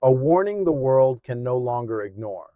A warning the world can no longer ignore.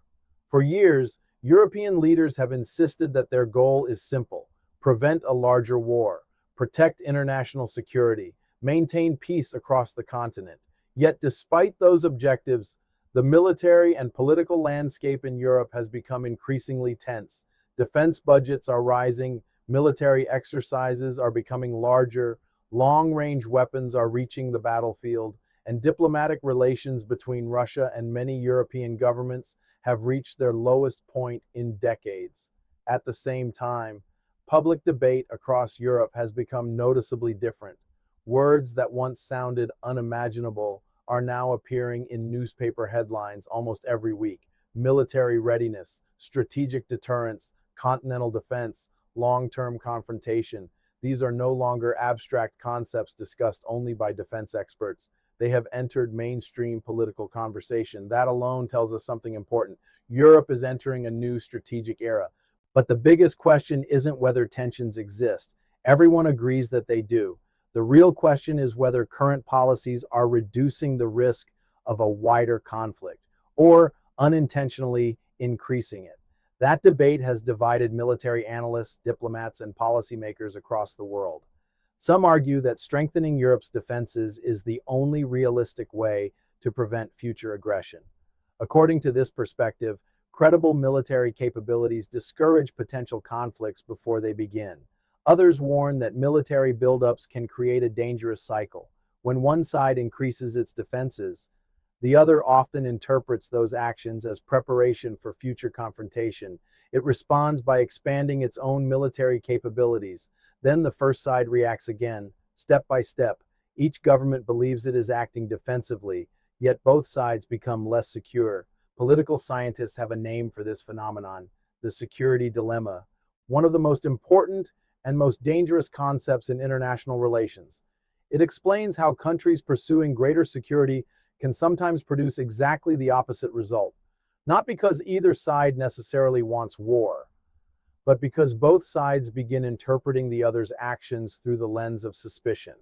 For years, European leaders have insisted that their goal is simple: prevent a larger war, protect international security, maintain peace across the continent. Yet, despite those objectives, the military and political landscape in Europe has become increasingly tense. Defense budgets are rising, military exercises are becoming larger, long range weapons are reaching the battlefield, and diplomatic relations between Russia and many European governments have reached their lowest point in decades. At the same time, public debate across Europe has become noticeably different. Words that once sounded unimaginable are now appearing in newspaper headlines almost every week: military readiness, strategic deterrence, continental defense, long-term confrontation. These are no longer abstract concepts discussed only by defense experts. They have entered mainstream political conversation. That alone tells us something important. Europe is entering a new strategic era. But the biggest question isn't whether tensions exist. Everyone agrees that they do. The real question is whether current policies are reducing the risk of a wider conflict or unintentionally increasing it. That debate has divided military analysts, diplomats, and policymakers across the world. Some argue that strengthening Europe's defenses is the only realistic way to prevent future aggression. According to this perspective, credible military capabilities discourage potential conflicts before they begin. Others warn that military buildups can create a dangerous cycle. When one side increases its defenses, the other often interprets those actions as preparation for future confrontation. It responds by expanding its own military capabilities. Then the first side reacts again, step by step. Each government believes it is acting defensively, yet both sides become less secure. Political scientists have a name for this phenomenon: the security dilemma, one of the most important and most dangerous concepts in international relations. It explains how countries pursuing greater security can sometimes produce exactly the opposite result, not because either side necessarily wants war, but because both sides begin interpreting the other's actions through the lens of suspicion.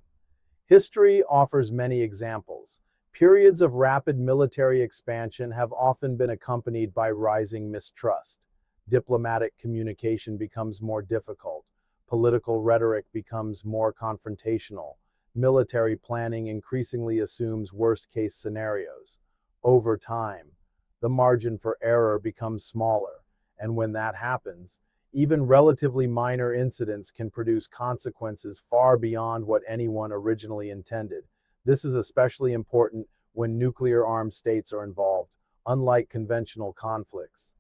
History offers many examples. Periods of rapid military expansion have often been accompanied by rising mistrust. Diplomatic communication becomes more difficult. Political rhetoric becomes more confrontational. Military planning increasingly assumes worst-case scenarios. Over time, the margin for error becomes smaller, and when that happens, even relatively minor incidents can produce consequences far beyond what anyone originally intended. This is especially important when nuclear-armed states are involved, unlike conventional conflicts.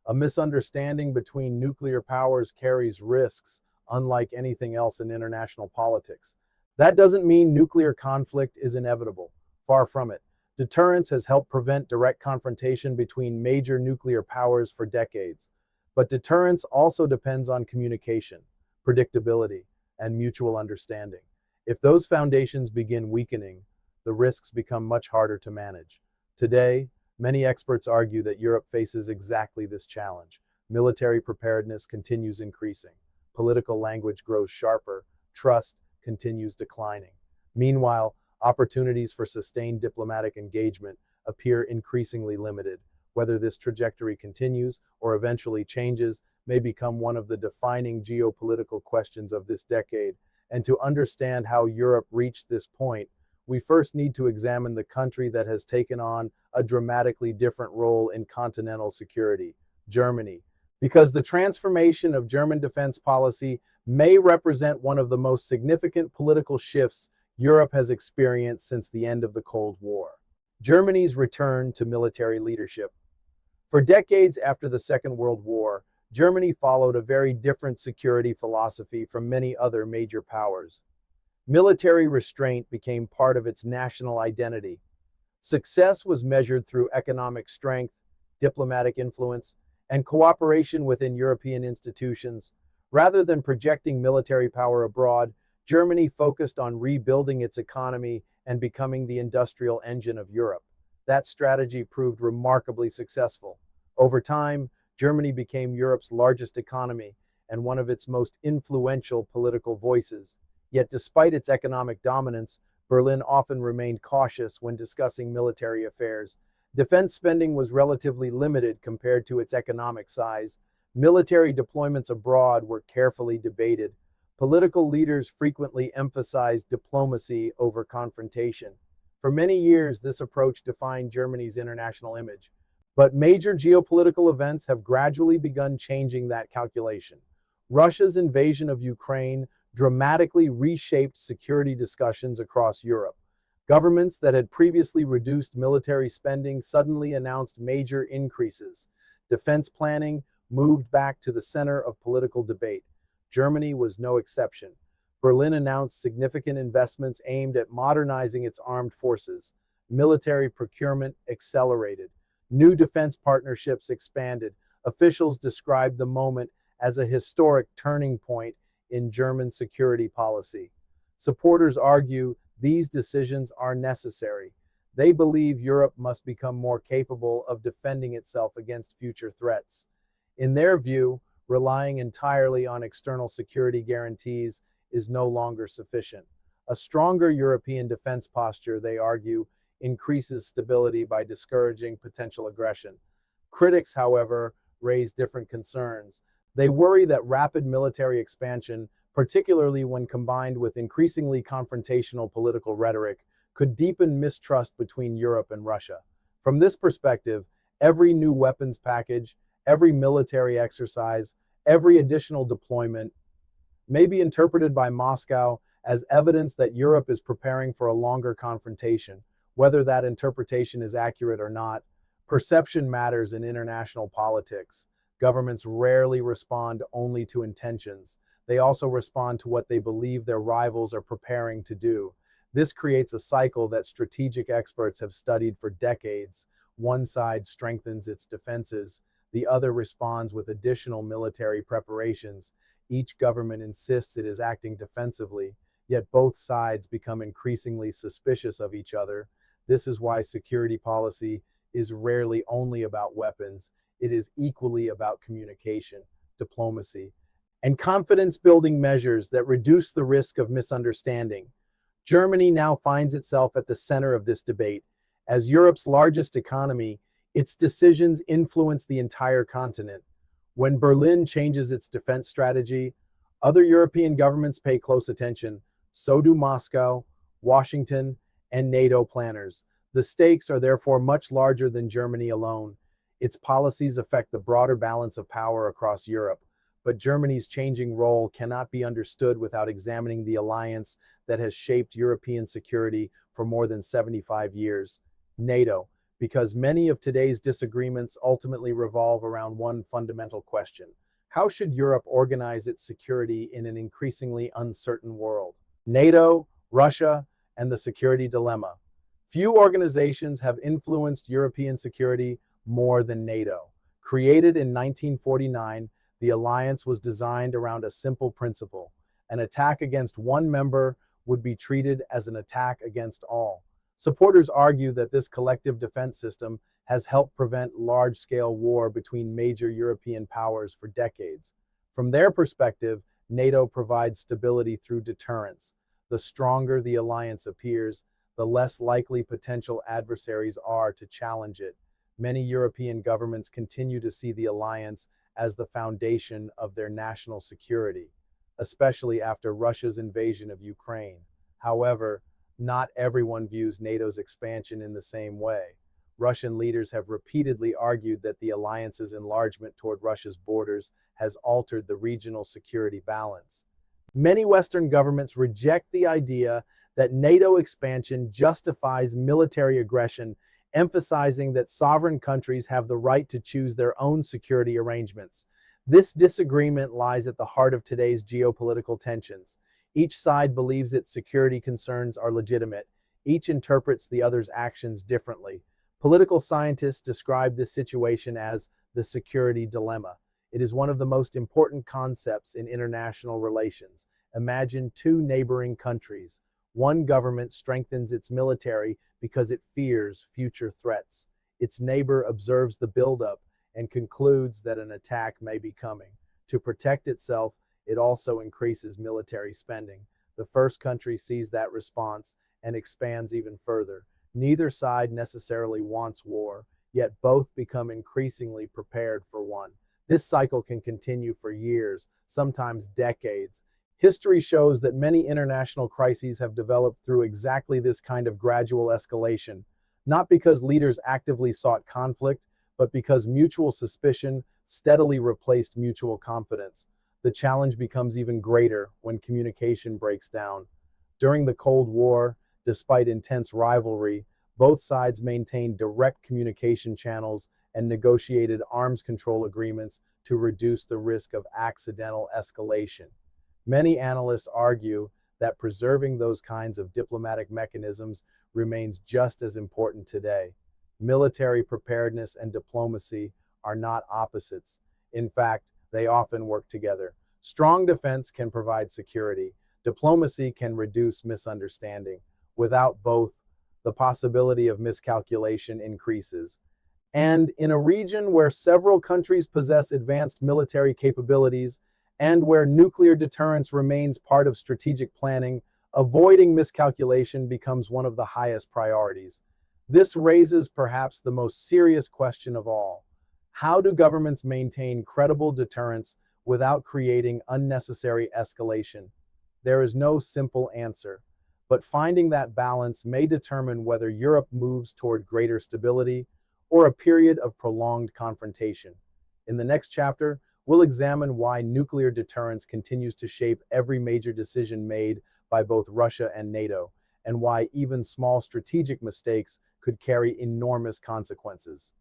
A misunderstanding between nuclear powers carries risks unlike anything else in international politics. That doesn't mean nuclear conflict is inevitable. Far from it. Deterrence has helped prevent direct confrontation between major nuclear powers for decades. But deterrence also depends on communication, predictability, and mutual understanding. If those foundations begin weakening, the risks become much harder to manage. Today, many experts argue that Europe faces exactly this challenge. Military preparedness continues increasing. Political language grows sharper. Trust continues declining. Meanwhile, opportunities for sustained diplomatic engagement appear increasingly limited. Whether this trajectory continues or eventually changes may become one of the defining geopolitical questions of this decade. And to understand how Europe reached this point, we first need to examine the country that has taken on a dramatically different role in continental security: Germany. Because the transformation of German defense policy may represent one of the most significant political shifts Europe has experienced since the end of the Cold War. Germany's return to military leadership. For decades after the Second World War, Germany followed a very different security philosophy from many other major powers. Military restraint became part of its national identity. Success was measured through economic strength, diplomatic influence, and cooperation within European institutions. Rather than projecting military power abroad, Germany focused on rebuilding its economy and becoming the industrial engine of Europe. That strategy proved remarkably successful. Over time, Germany became Europe's largest economy and one of its most influential political voices. Yet despite its economic dominance, Berlin often remained cautious when discussing military affairs. Defense spending was relatively limited compared to its economic size. Military deployments abroad were carefully debated. Political leaders frequently emphasized diplomacy over confrontation. For many years, this approach defined Germany's international image. But major geopolitical events have gradually begun changing that calculation. Russia's invasion of Ukraine dramatically reshaped security discussions across Europe. Governments that had previously reduced military spending suddenly announced major increases. Defense planning moved back to the center of political debate. Germany was no exception. Berlin announced significant investments aimed at modernizing its armed forces. Military procurement accelerated. New defense partnerships expanded. Officials described the moment as a historic turning point in German security policy. Supporters argue these decisions are necessary. They believe Europe must become more capable of defending itself against future threats. In their view, relying entirely on external security guarantees is no longer sufficient. A stronger European defense posture, they argue, increases stability by discouraging potential aggression. Critics, however, raise different concerns. They worry that rapid military expansion, particularly when combined with increasingly confrontational political rhetoric, could deepen mistrust between Europe and Russia. From this perspective, every new weapons package, every military exercise, every additional deployment may be interpreted by Moscow as evidence that Europe is preparing for a longer confrontation. Whether that interpretation is accurate or not, perception matters in international politics. Governments rarely respond only to intentions. They also respond to what they believe their rivals are preparing to do. This creates a cycle that strategic experts have studied for decades. One side strengthens its defenses, the other responds with additional military preparations. Each government insists it is acting defensively, yet both sides become increasingly suspicious of each other. This is why security policy is rarely only about weapons. It is equally about communication, diplomacy, and confidence-building measures that reduce the risk of misunderstanding. Germany now finds itself at the center of this debate. As Europe's largest economy, its decisions influence the entire continent. When Berlin changes its defense strategy, other European governments pay close attention. So do Moscow, Washington, and NATO planners. The stakes are therefore much larger than Germany alone. Its policies affect the broader balance of power across Europe. But Germany's changing role cannot be understood without examining the alliance that has shaped European security for more than 75 years, NATO, because many of today's disagreements ultimately revolve around one fundamental question. How should Europe organize its security in an increasingly uncertain world? NATO, Russia, and the security dilemma. Few organizations have influenced European security more than NATO. Created in 1949, the alliance was designed around a simple principle. An attack against one member would be treated as an attack against all. Supporters argue that this collective defense system has helped prevent large-scale war between major European powers for decades. From their perspective, NATO provides stability through deterrence. The stronger the alliance appears, the less likely potential adversaries are to challenge it. Many European governments continue to see the alliance as the foundation of their national security, especially after Russia's invasion of Ukraine. However, not everyone views NATO's expansion in the same way. Russian leaders have repeatedly argued that the alliance's enlargement toward Russia's borders has altered the regional security balance. Many Western governments reject the idea that NATO expansion justifies military aggression, emphasizing that sovereign countries have the right to choose their own security arrangements. This disagreement lies at the heart of today's geopolitical tensions. Each side believes its security concerns are legitimate. Each interprets the other's actions differently. Political scientists describe this situation as the security dilemma. It is one of the most important concepts in international relations. Imagine two neighboring countries. One government strengthens its military because it fears future threats. Its neighbor observes the buildup and concludes that an attack may be coming. To protect itself, it also increases military spending. The first country sees that response and expands even further. Neither side necessarily wants war, yet both become increasingly prepared for one. This cycle can continue for years, sometimes decades. History shows that many international crises have developed through exactly this kind of gradual escalation, not because leaders actively sought conflict, but because mutual suspicion steadily replaced mutual confidence. The challenge becomes even greater when communication breaks down. During the Cold War, despite intense rivalry, both sides maintained direct communication channels and negotiated arms control agreements to reduce the risk of accidental escalation. Many analysts argue that preserving those kinds of diplomatic mechanisms remains just as important today. Military preparedness and diplomacy are not opposites. In fact, they often work together. Strong defense can provide security. Diplomacy can reduce misunderstanding. Without both, the possibility of miscalculation increases. And in a region where several countries possess advanced military capabilities and where nuclear deterrence remains part of strategic planning, avoiding miscalculation becomes one of the highest priorities. This raises perhaps the most serious question of all. How do governments maintain credible deterrence without creating unnecessary escalation? There is no simple answer, but finding that balance may determine whether Europe moves toward greater stability or a period of prolonged confrontation. In the next chapter, we'll examine why nuclear deterrence continues to shape every major decision made by both Russia and NATO, and why even small strategic mistakes could carry enormous consequences.